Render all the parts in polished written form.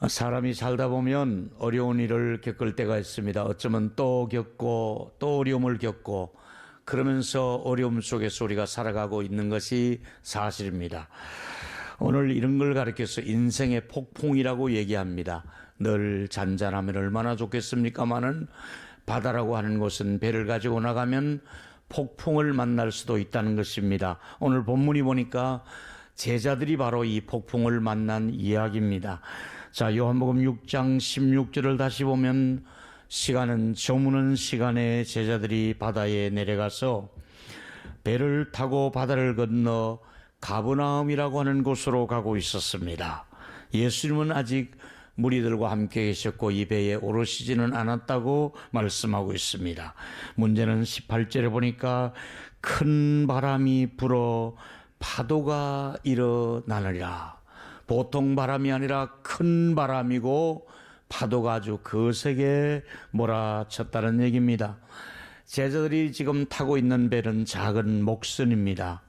사람이 살다 보면 어려운 일을 겪을 때가 있습니다. 어쩌면 또 겪고 또 어려움을 겪고 그러면서 어려움 속에서 우리가 살아가고 있는 것이 사실입니다. 오늘 이런 걸 가르쳐서 인생의 폭풍이라고 얘기합니다. 늘 잔잔하면 얼마나 좋겠습니까마는 바다라고 하는 곳은 배를 가지고 나가면 폭풍을 만날 수도 있다는 것입니다. 오늘 본문이 보니까 제자들이 바로 이 폭풍을 만난 이야기입니다. 자, 요한복음 6장 16절을 다시 보면 시간은 저무는 시간에 제자들이 바다에 내려가서 배를 타고 바다를 건너 가버나움이라고 하는 곳으로 가고 있었습니다. 예수님은 아직 무리들과 함께 계셨고 이 배에 오르시지는 않았다고 말씀하고 있습니다. 문제는 18절에 보니까 큰 바람이 불어 파도가 일어나느니라. 보통 바람이 아니라 큰 바람이고 파도가 아주 거세게 몰아쳤다는 얘기입니다. 제자들이 지금 타고 있는 배는 작은 목선입니다.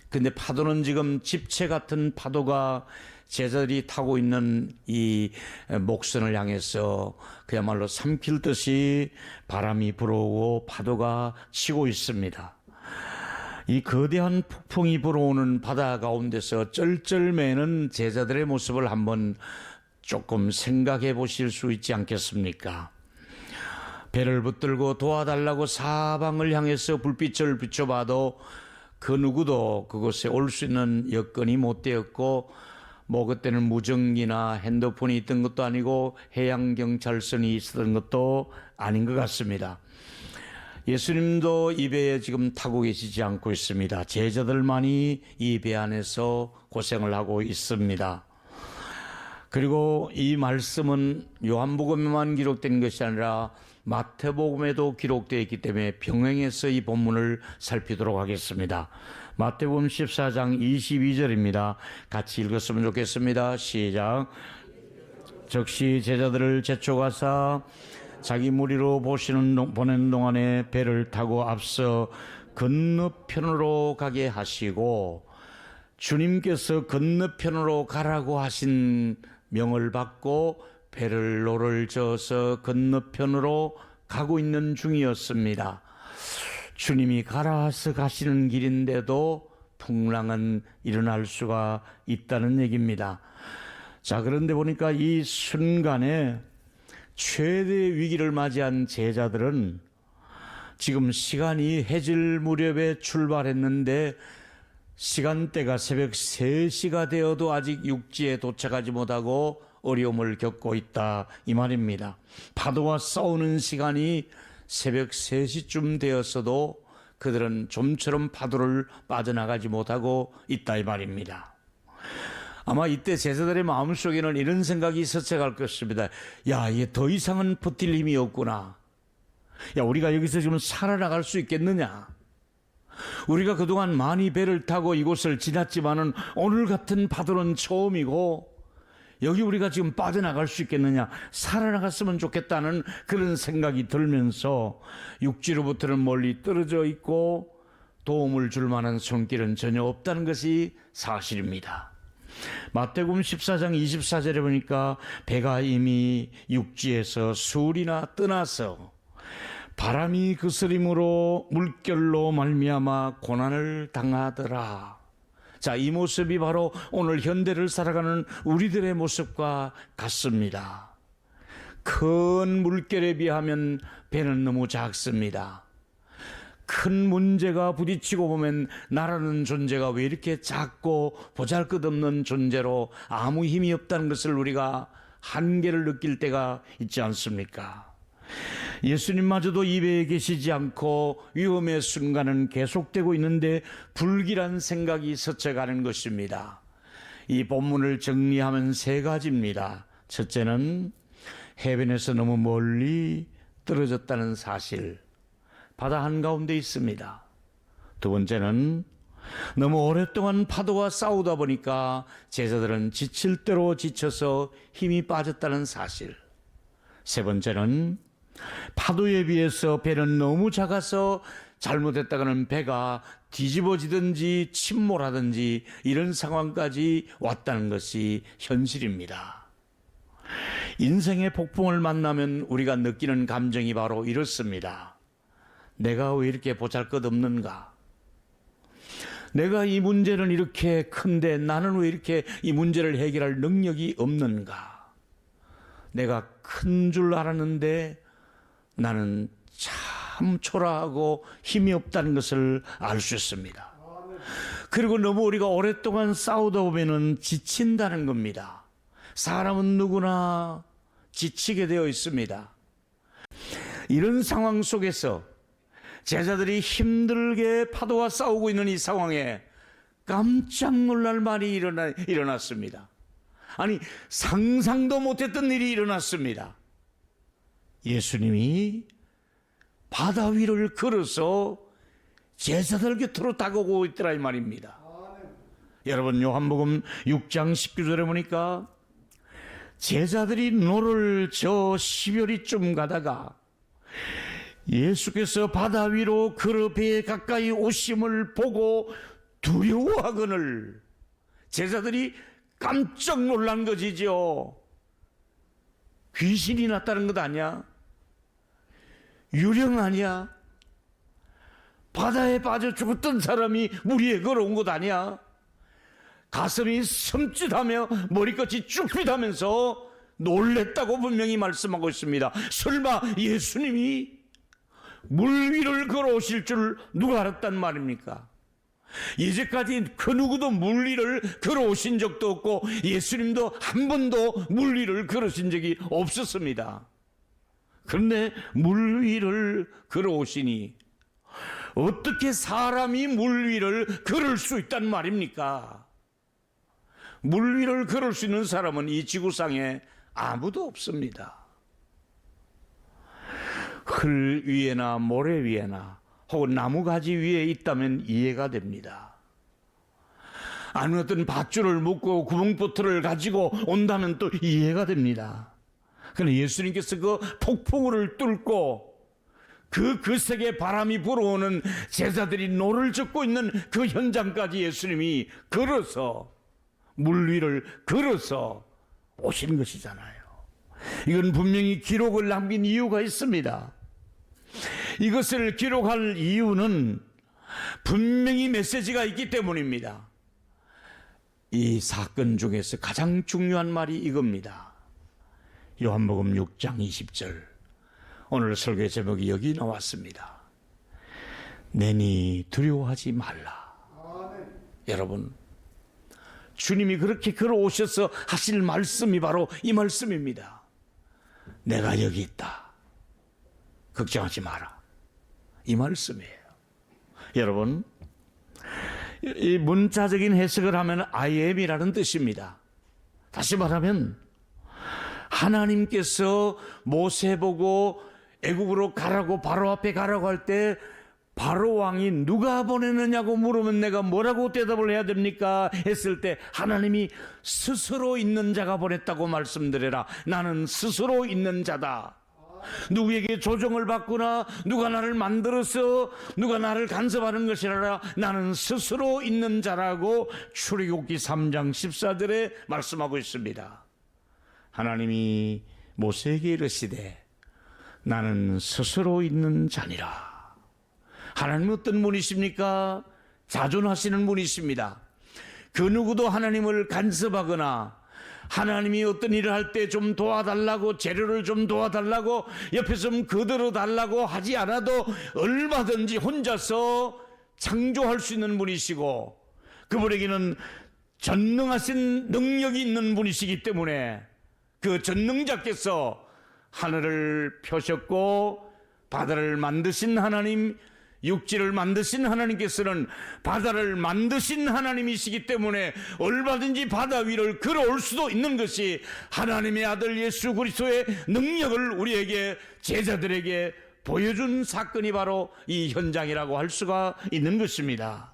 근데 파도는 지금 집체 같은 파도가 제자들이 타고 있는 이 목선을 향해서 그야말로 삼킬 듯이 바람이 불어오고 파도가 치고 있습니다. 이 거대한 폭풍이 불어오는 바다 가운데서 쩔쩔매는 제자들의 모습을 한번 조금 생각해 보실 수 있지 않겠습니까? 배를 붙들고 도와달라고 사방을 향해서 불빛을 비춰봐도 그 누구도 그곳에 올 수 있는 여건이 못 되었고 뭐 그때는 무전기나 핸드폰이 있던 것도 아니고 해양경찰선이 있었던 것도 아닌 것 같습니다. 예수님도 이 배에 지금 타고 계시지 않고 있습니다. 제자들만이 이 배 안에서 고생을 하고 있습니다. 그리고 이 말씀은 요한복음에만 기록된 것이 아니라 마태복음에도 기록되어 있기 때문에 병행해서 이 본문을 살피도록 하겠습니다. 마태복음 14장 22절입니다. 같이 읽었으면 좋겠습니다. 시작. 즉시 제자들을 제쳐가사 자기 무리로 보내는 동안에 배를 타고 앞서 건너편으로 가게 하시고 주님께서 건너편으로 가라고 하신 명을 받고 배를 노를 저어서 건너편으로 가고 있는 중이었습니다. 주님이 가라서 가시는 길인데도 풍랑은 일어날 수가 있다는 얘기입니다. 자, 그런데 보니까 이 순간에 최대의 위기를 맞이한 제자들은 지금 시간이 해질 무렵에 출발했는데 시간대가 새벽 3시가 되어도 아직 육지에 도착하지 못하고 어려움을 겪고 있다 이 말입니다. 파도와 싸우는 시간이 새벽 3시쯤 되었어도 그들은 좀처럼 파도를 빠져나가지 못하고 있다 이 말입니다. 아마 이때 제자들의 마음속에는 이런 생각이 서쳐갈 것입니다. 야, 이게 더 이상은 버틸 힘이 없구나. 야, 우리가 여기서 지금 살아나갈 수 있겠느냐? 우리가 그동안 많이 배를 타고 이곳을 지났지만은 오늘 같은 파도는 처음이고 여기 우리가 지금 빠져나갈 수 있겠느냐? 살아나갔으면 좋겠다는 그런 생각이 들면서 육지로부터는 멀리 떨어져 있고 도움을 줄 만한 손길은 전혀 없다는 것이 사실입니다. 마태복음 14장 24절에 보니까 배가 이미 육지에서 수울이나 떠나서 바람이 그스림으로 물결로 말미암아 고난을 당하더라. 자, 이 모습이 바로 오늘 현대를 살아가는 우리들의 모습과 같습니다. 큰 물결에 비하면 배는 너무 작습니다. 큰 문제가 부딪히고 보면 나라는 존재가 왜 이렇게 작고 보잘것없는 존재로 아무 힘이 없다는 것을 우리가 한계를 느낄 때가 있지 않습니까? 예수님마저도 이 배에 계시지 않고 위험의 순간은 계속되고 있는데 불길한 생각이 스쳐가는 것입니다. 이 본문을 정리하면 3가지입니다. 첫째는 해변에서 너무 멀리 떨어졌다는 사실, 바다 한가운데 있습니다. 두 번째는 너무 오랫동안 파도와 싸우다 보니까 제자들은 지칠 대로 지쳐서 힘이 빠졌다는 사실. 세 번째는 파도에 비해서 배는 너무 작아서 잘못했다가는 배가 뒤집어지든지 침몰하든지 이런 상황까지 왔다는 것이 현실입니다. 인생의 폭풍을 만나면 우리가 느끼는 감정이 바로 이렇습니다. 내가 왜 이렇게 보잘것없는가? 내가 이 문제는 이렇게 큰데 나는 왜 이렇게 이 문제를 해결할 능력이 없는가? 내가 큰 줄 알았는데 나는 참 초라하고 힘이 없다는 것을 알 수 있습니다. 그리고 너무 우리가 오랫동안 싸우다 보면은 지친다는 겁니다. 사람은 누구나 지치게 되어 있습니다. 이런 상황 속에서 제자들이 힘들게 파도와 싸우고 있는 이 상황에 깜짝 놀랄 말이 일어났습니다. 아니, 상상도 못했던 일이 일어났습니다. 예수님이 바다 위를 걸어서 제자들 곁으로 다가오고 있더라 이 말입니다. 여러분, 요한복음 6장 19절에 보니까 제자들이 노를 저 시별이쯤 가다가 예수께서 바다 위로 걸어 배에 가까이 오심을 보고 두려워하거늘. 제자들이 깜짝 놀란 것이죠. 귀신이 났다는 것 아니야? 유령 아니야? 바다에 빠져 죽었던 사람이 물 위에 걸어온 것 아니야? 가슴이 섬찟하며 머리끝이 쭈삣하면서 놀랬다고 분명히 말씀하고 있습니다. 설마 예수님이 물 위를 걸어오실 줄 누가 알았단 말입니까? 이제까지 그 누구도 물 위를 걸어오신 적도 없고 예수님도 한 번도 물 위를 걸으신 적이 없었습니다. 그런데 물 위를 걸어오시니 어떻게 사람이 물 위를 걸을 수 있단 말입니까? 물 위를 걸을 수 있는 사람은 이 지구상에 아무도 없습니다. 흘 위에나 모래 위에나 혹은 나무가지 위에 있다면 이해가 됩니다. 아니면 어떤 밧줄을 묶고 구멍보트를 가지고 온다면 또 이해가 됩니다. 그런데 예수님께서 그 폭풍우를 뚫고 그 거세게 바람이 불어오는 제자들이 노를 젓고 있는 그 현장까지 예수님이 걸어서 물 위를 걸어서 오신 것이잖아요. 이건 분명히 기록을 남긴 이유가 있습니다. 이것을 기록할 이유는 분명히 메시지가 있기 때문입니다. 이 사건 중에서 가장 중요한 말이 이겁니다. 요한복음 6장 20절. 오늘 설교의 제목이 여기 나왔습니다. 내니 두려워하지 말라. 여러분, 주님이 그렇게 걸어오셔서 하실 말씀이 바로 이 말씀입니다. 내가 여기 있다. 걱정하지 마라. 이 말씀이에요. 여러분, 이 문자적인 해석을 하면 I am이라는 뜻입니다. 다시 말하면 하나님께서 모세 보고 애굽으로 가라고, 바로 앞에 가라고 할 때 바로 왕이 누가 보내느냐고 물으면 내가 뭐라고 대답을 해야 됩니까? 했을 때 하나님이 스스로 있는 자가 보냈다고 말씀드려라. 나는 스스로 있는 자다. 누구에게 조정을 받거나 누가 나를 만들어서 누가 나를 간섭하는 것이라. 나는 스스로 있는 자라고 출애굽기 3장 14절에 말씀하고 있습니다. 하나님이 모세에게 이르시되 나는 스스로 있는 자니라. 하나님은 어떤 분이십니까? 자존하시는 분이십니다. 그 누구도 하나님을 간섭하거나 하나님이 어떤 일을 할 때 좀 도와달라고, 재료를 좀 도와달라고, 옆에서 좀 거들어 달라고 하지 않아도 얼마든지 혼자서 창조할 수 있는 분이시고 그분에게는 전능하신 능력이 있는 분이시기 때문에 그 전능자께서 하늘을 펴셨고 바다를 만드신 하나님, 육지를 만드신 하나님께서는 바다를 만드신 하나님이시기 때문에 얼마든지 바다 위를 걸어올 수도 있는 것이 하나님의 아들 예수 그리스도의 능력을 우리에게, 제자들에게 보여준 사건이 바로 이 현장이라고 할 수가 있는 것입니다.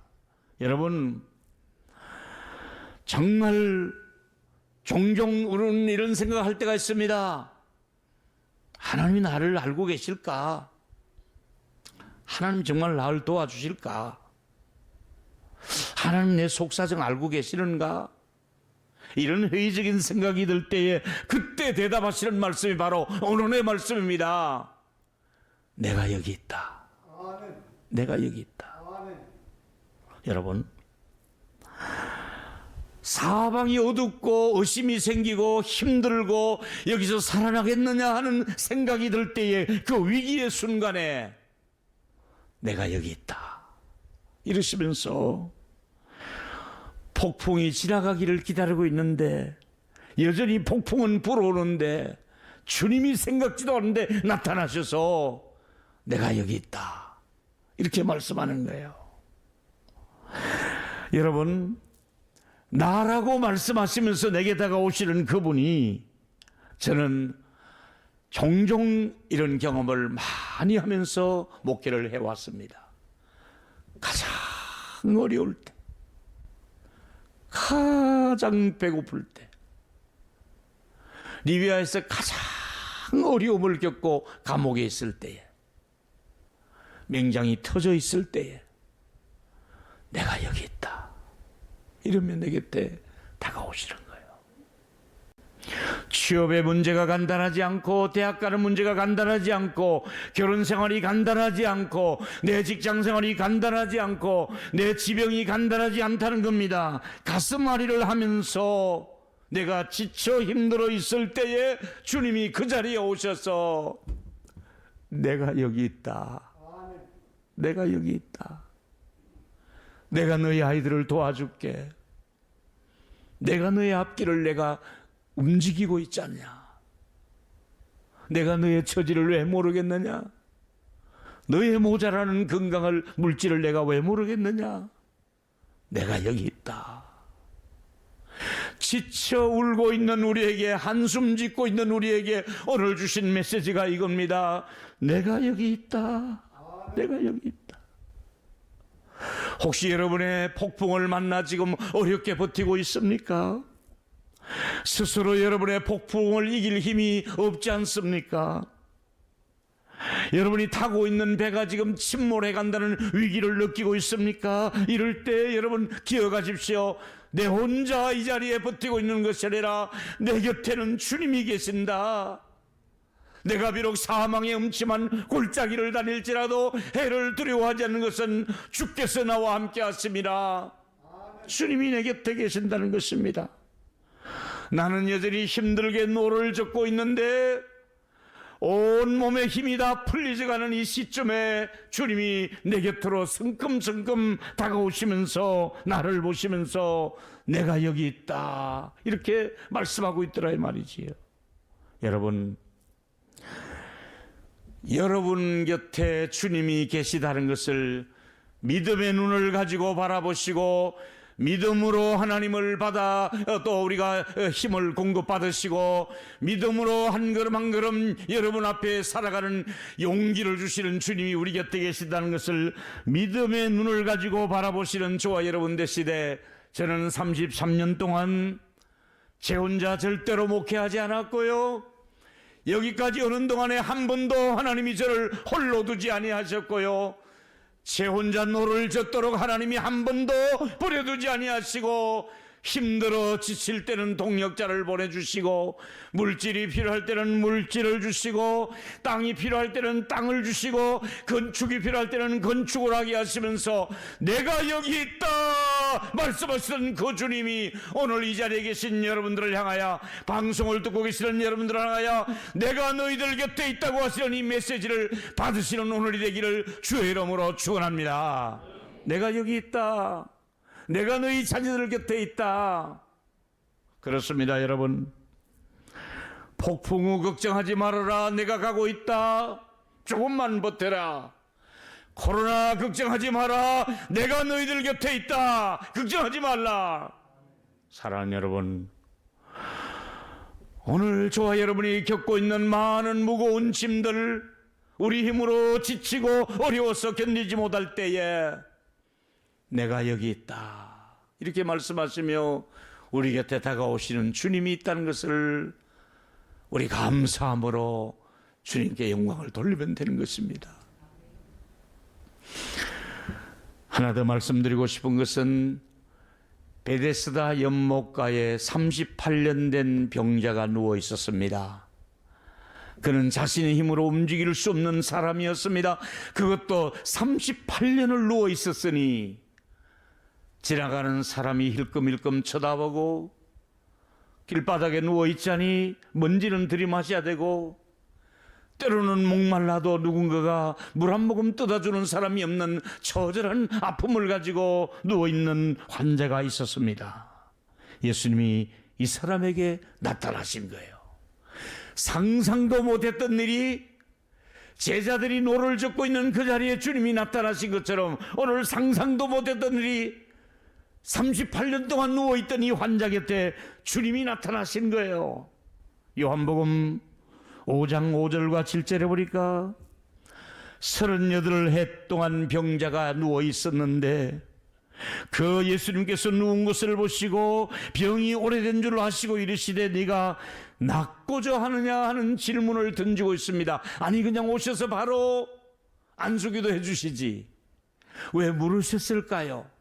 여러분, 정말 종종 우리는 이런 생각을 할 때가 있습니다. 하나님이 나를 알고 계실까? 하나님 정말 나를 도와주실까? 하나님 내 속사정 알고 계시는가? 이런 회의적인 생각이 들 때에 그때 대답하시는 말씀이 바로 오늘의 말씀입니다. 내가 여기 있다. 내가 여기 있다. 여러분, 사방이 어둡고 의심이 생기고 힘들고 여기서 살아나겠느냐 하는 생각이 들 때에 그 위기의 순간에 내가 여기 있다 이러시면서 폭풍이 지나가기를 기다리고 있는데 여전히 폭풍은 불어오는데 주님이 생각지도 않은데 나타나셔서 내가 여기 있다 이렇게 말씀하는 거예요. 여러분, 나라고 말씀하시면서 내게 다가오시는 그분이 저는 종종 이런 경험을 많이 하면서 목회를 해왔습니다. 가장 어려울 때, 가장 배고플 때, 리비아에서 가장 어려움을 겪고 감옥에 있을 때에, 맹장이 터져 있을 때에 내가 여기 있다 이러면 내 곁에 다가오시는 거예요. 취업의 문제가 간단하지 않고 대학 가는 문제가 간단하지 않고 결혼 생활이 간단하지 않고 내 직장 생활이 간단하지 않고 내 지병이 간단하지 않다는 겁니다. 가슴앓이를 하면서 내가 지쳐 힘들어 있을 때에 주님이 그 자리에 오셔서 내가 여기 있다. 내가 여기 있다. 내가 너희 아이들을 도와줄게. 내가 너의 앞길을 내가 움직이고 있지 않냐. 내가 너의 처지를 왜 모르겠느냐. 너의 모자라는 건강을 물질을 내가 왜 모르겠느냐. 내가 여기 있다. 지쳐 울고 있는 우리에게, 한숨 짓고 있는 우리에게 오늘 주신 메시지가 이겁니다. 내가 여기 있다. 내가 여기 있다. 혹시 여러분의 폭풍을 만나 지금 어렵게 버티고 있습니까? 스스로 여러분의 폭풍을 이길 힘이 없지 않습니까? 여러분이 타고 있는 배가 지금 침몰해 간다는 위기를 느끼고 있습니까? 이럴 때 여러분 기억하십시오. 내 혼자 이 자리에 버티고 있는 것이 아니라 내 곁에는 주님이 계신다. 내가 비록 사망의 음침한 골짜기를 다닐지라도 해를 두려워하지 않는 것은 주께서 나와 함께 하심이라. 주님이 내 곁에 계신다는 것입니다. 나는 여전히 힘들게 노를 젓고 있는데 온몸의 힘이 다 풀리져가는 이 시점에 주님이 내 곁으로 성큼성큼 다가오시면서 나를 보시면서 내가 여기 있다 이렇게 말씀하고 있더라 이 말이지요. 여러분 곁에 주님이 계시다는 것을 믿음의 눈을 가지고 바라보시고 믿음으로 하나님을 받아 또 우리가 힘을 공급받으시고 믿음으로 한 걸음 한 걸음 여러분 앞에 살아가는 용기를 주시는 주님이 우리 곁에 계시다는 것을 믿음의 눈을 가지고 바라보시는 저와 여러분 되시되, 저는 33년 동안 제 혼자 절대로 목회하지 않았고요, 여기까지 오는 동안에 한 번도 하나님이 저를 홀로 두지 아니하셨고요, 제 혼자 노를 젓도록 하나님이 한 번도 버려두지 아니하시고, 힘들어 지칠 때는 동력자를 보내주시고, 물질이 필요할 때는 물질을 주시고, 땅이 필요할 때는 땅을 주시고, 건축이 필요할 때는 건축을 하게 하시면서 내가 여기 있다 말씀하시던 그 주님이 오늘 이 자리에 계신 여러분들을 향하여, 방송을 듣고 계시는 여러분들을 향하여 내가 너희들 곁에 있다고 하시는 이 메시지를 받으시는 오늘이 되기를 주의 이름으로 축원합니다. 내가 여기 있다. 내가 너희 자녀들 곁에 있다. 그렇습니다, 여러분. 폭풍 후 걱정하지 말아라. 내가 가고 있다. 조금만 버텨라. 코로나 걱정하지 마라. 내가 너희들 곁에 있다. 걱정하지 말라. 사랑하는 여러분, 오늘 저와 여러분이 겪고 있는 많은 무거운 짐들, 우리 힘으로 지치고 어려워서 견디지 못할 때에 내가 여기 있다 이렇게 말씀하시며 우리 곁에 다가오시는 주님이 있다는 것을 우리 감사함으로 주님께 영광을 돌리면 되는 것입니다. 하나 더 말씀드리고 싶은 것은 베데스다 연못가에 38년 된 병자가 누워 있었습니다. 그는 자신의 힘으로 움직일 수 없는 사람이었습니다. 그것도 38년을 누워 있었으니 지나가는 사람이 힐끔힐끔 쳐다보고 길바닥에 누워 있자니 먼지는 들이마셔야 되고 때로는 목말라도 누군가가 물 한 모금 떠다주는 사람이 없는 처절한 아픔을 가지고 누워있는 환자가 있었습니다. 예수님이 이 사람에게 나타나신 거예요. 상상도 못했던 일이 제자들이 노를 젓고 있는 그 자리에 주님이 나타나신 것처럼 오늘 상상도 못했던 일이 38년 동안 누워있던 이 환자 곁에 주님이 나타나신 거예요. 요한복음 5장 5절과 7절에 보니까 38해 동안 병자가 누워 있었는데 그 예수님께서 누운 것을 보시고 병이 오래된 줄 아시고 이르시되 네가 낫고자 하느냐 하는 질문을 던지고 있습니다. 아니 그냥 오셔서 바로 안수기도 해주시지 왜 물으셨을까요?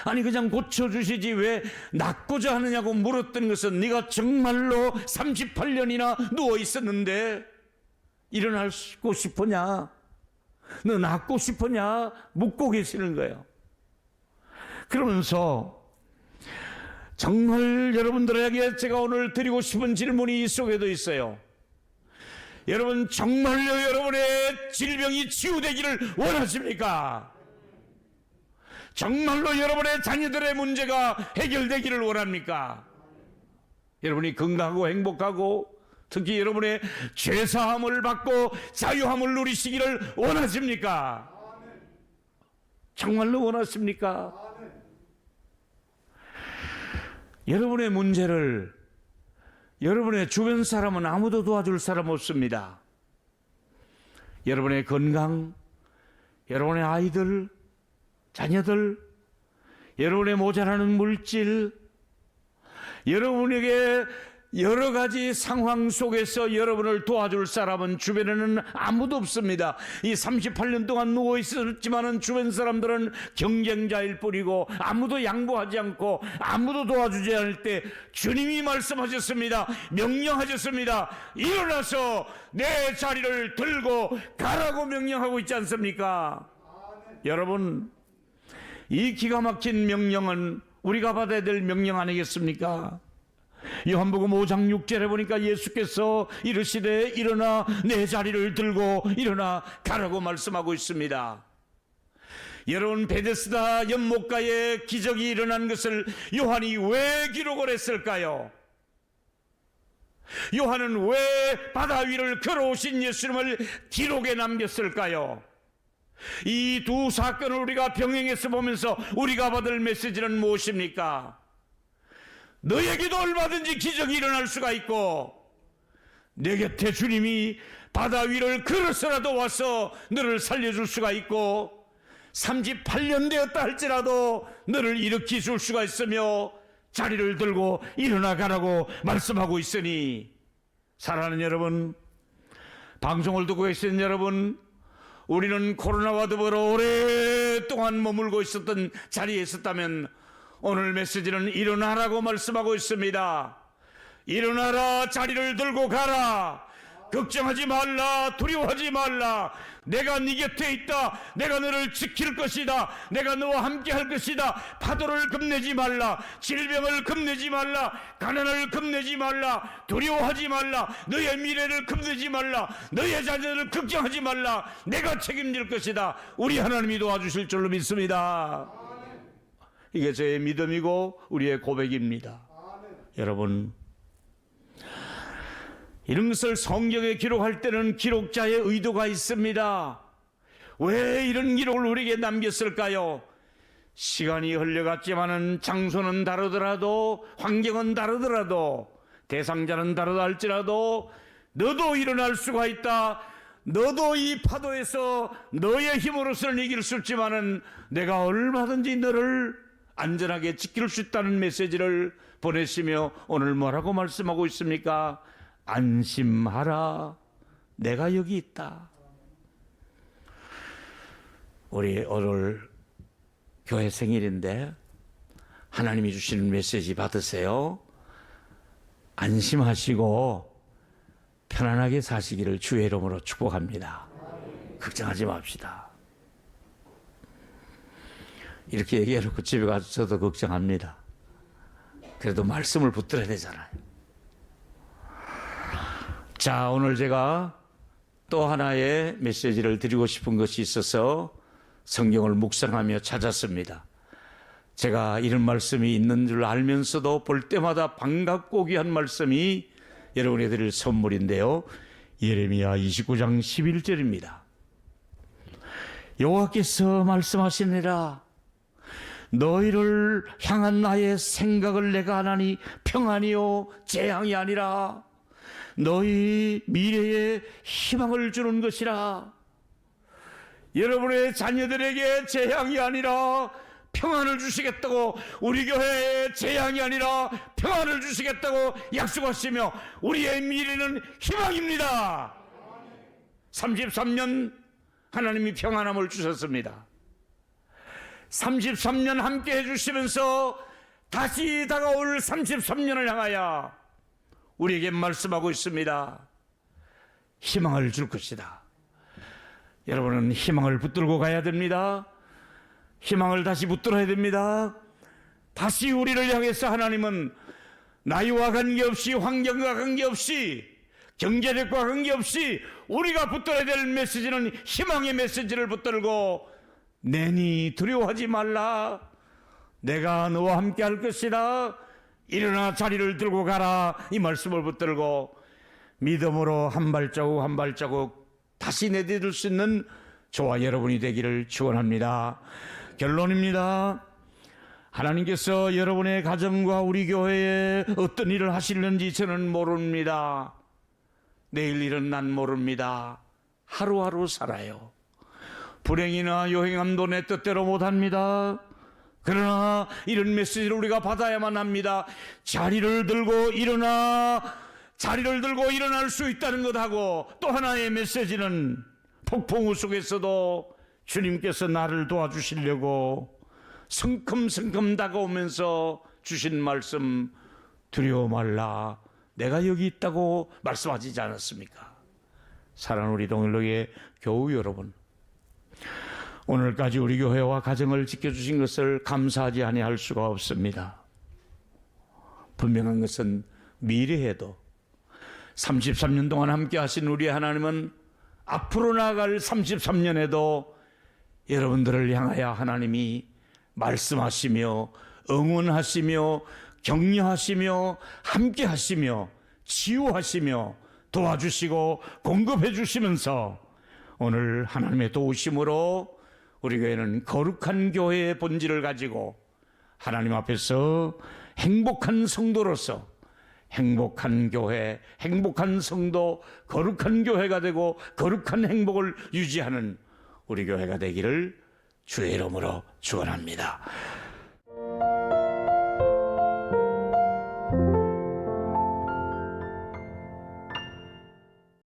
아니 그냥 고쳐주시지 왜 낫고자 하느냐고 물었던 것은 네가 정말로 38년이나 누워 있었는데 일어나고 싶으냐? 너 낫고 싶으냐? 묻고 계시는 거예요. 그러면서 정말 여러분들에게 제가 오늘 드리고 싶은 질문이 이 속에도 있어요. 여러분 정말로 여러분의 질병이 치유되기를 원하십니까? 정말로 여러분의 자녀들의 문제가 해결되기를 원합니까? 여러분이 건강하고 행복하고 특히 여러분의 죄사함을 받고 자유함을 누리시기를 원하십니까? 정말로 원하십니까? 여러분의 문제를 여러분의 주변 사람은 아무도 도와줄 사람 없습니다. 여러분의 건강, 여러분의 아이들, 자녀들, 여러분의 모자라는 물질, 여러분에게 여러 가지 상황 속에서 여러분을 도와줄 사람은 주변에는 아무도 없습니다. 이 38년 동안 누워 있었지만은 주변 사람들은 경쟁자일 뿐이고 아무도 양보하지 않고 아무도 도와주지 않을 때 주님이 말씀하셨습니다. 명령하셨습니다. 일어나서 내 자리를 들고 가라고 명령하고 있지 않습니까? 여러분, 이 기가 막힌 명령은 우리가 받아야 될 명령 아니겠습니까? 요한복음 5장 6절에 보니까 예수께서 이르시되 일어나 내 자리를 들고 일어나 가라고 말씀하고 있습니다. 여러분 베데스다 연못가에 기적이 일어난 것을 요한이 왜 기록을 했을까요? 요한은 왜 바다 위를 걸어오신 예수님을 기록에 남겼을까요? 이 두 사건을 우리가 병행해서 보면서 우리가 받을 메시지는 무엇입니까? 너에게도 얼마든지 기적이 일어날 수가 있고 내 곁에 주님이 바다 위를 걸어서라도 와서 너를 살려줄 수가 있고 38년 되었다 할지라도 너를 일으켜 줄 수가 있으며 자리를 들고 일어나 가라고 말씀하고 있으니 사랑하는 여러분, 방송을 듣고 계시는 여러분, 우리는 코로나와 더불어 오랫동안 머물고 있었던 자리에 있었다면 오늘 메시지는 일어나라고 말씀하고 있습니다. 일어나라, 자리를 들고 가라. 걱정하지 말라, 두려워하지 말라. 내가 네 곁에 있다. 내가 너를 지킬 것이다. 내가 너와 함께 할 것이다. 파도를 겁내지 말라. 질병을 겁내지 말라. 가난을 겁내지 말라. 두려워하지 말라. 너의 미래를 겁내지 말라. 너의 자녀를 걱정하지 말라. 내가 책임질 것이다. 우리 하나님이 도와주실 줄로 믿습니다. 이게 저의 믿음이고 우리의 고백입니다. 여러분, 이런 것을 성경에 기록할 때는 기록자의 의도가 있습니다. 왜 이런 기록을 우리에게 남겼을까요? 시간이 흘러갔지만은 장소는 다르더라도 환경은 다르더라도 대상자는 다르다 할지라도 너도 일어날 수가 있다. 너도 이 파도에서 너의 힘으로서는 이길 수 있지만은 내가 얼마든지 너를 안전하게 지킬 수 있다는 메시지를 보내시며 오늘 뭐라고 말씀하고 있습니까? 안심하라. 내가 여기 있다. 우리 오늘 교회 생일인데 하나님이 주시는 메시지 받으세요. 안심하시고 편안하게 사시기를 주의 이름으로 축복합니다. 걱정하지 맙시다. 이렇게 얘기해놓고 집에 가서 저도 걱정합니다. 그래도 말씀을 붙들어야 되잖아요. 자, 오늘 제가 또 하나의 메시지를 드리고 싶은 것이 있어서 성경을 묵상하며 찾았습니다. 제가 이런 말씀이 있는 줄 알면서도 볼 때마다 반갑고 귀한 말씀이 여러분이 드릴 선물인데요. 예레미야 29장 11절입니다. 여호와께서 말씀하시니라. 너희를 향한 나의 생각을 내가 하나니 평안이요 재앙이 아니라 너희 미래에 희망을 주는 것이라. 여러분의 자녀들에게 재앙이 아니라 평안을 주시겠다고, 우리 교회에 재앙이 아니라 평안을 주시겠다고 약속하시며 우리의 미래는 희망입니다. 33년 하나님이 평안함을 주셨습니다. 33년 함께 해주시면서 다시 다가올 33년을 향하여 우리에게 말씀하고 있습니다. 희망을 줄 것이다. 여러분은 희망을 붙들고 가야 됩니다. 희망을 다시 붙들어야 됩니다. 다시 우리를 향해서 하나님은 나이와 관계없이, 환경과 관계없이, 경제력과 관계없이 우리가 붙들어야 될 메시지는 희망의 메시지를 붙들고, 내니 두려워하지 말라. 내가 너와 함께 할 것이다. 일어나 자리를 들고 가라. 이 말씀을 붙들고 믿음으로 한 발자국 한 발자국 다시 내디딜 수 있는 저와 여러분이 되기를 축원합니다. 결론입니다. 하나님께서 여러분의 가정과 우리 교회에 어떤 일을 하시는지 저는 모릅니다. 내일 일은 난 모릅니다. 하루하루 살아요. 불행이나 요행함도 내 뜻대로 못합니다. 그러나 이런 메시지를 우리가 받아야만 합니다. 자리를 들고 일어날 수 있다는 것하고, 또 하나의 메시지는 폭풍우 속에서도 주님께서 나를 도와주시려고 성큼성큼 다가오면서 주신 말씀, 두려워 말라. 내가 여기 있다고 말씀하시지 않았습니까? 사랑하는 우리 동일로의 교우 여러분, 오늘까지 우리 교회와 가정을 지켜주신 것을 감사하지 아니할 수가 없습니다. 분명한 것은 미래에도 33년 동안 함께 하신 우리 하나님은 앞으로 나아갈 33년에도 여러분들을 향하여 하나님이 말씀하시며 응원하시며 격려하시며 함께 하시며 치유하시며 도와주시고 공급해 주시면서 오늘 하나님의 도우심으로 우리 교회는 거룩한 교회의 본질을 가지고 하나님 앞에서 행복한 성도로서 행복한 교회, 행복한 성도, 거룩한 교회가 되고 거룩한 행복을 유지하는 우리 교회가 되기를 주의 이름으로 축원합니다.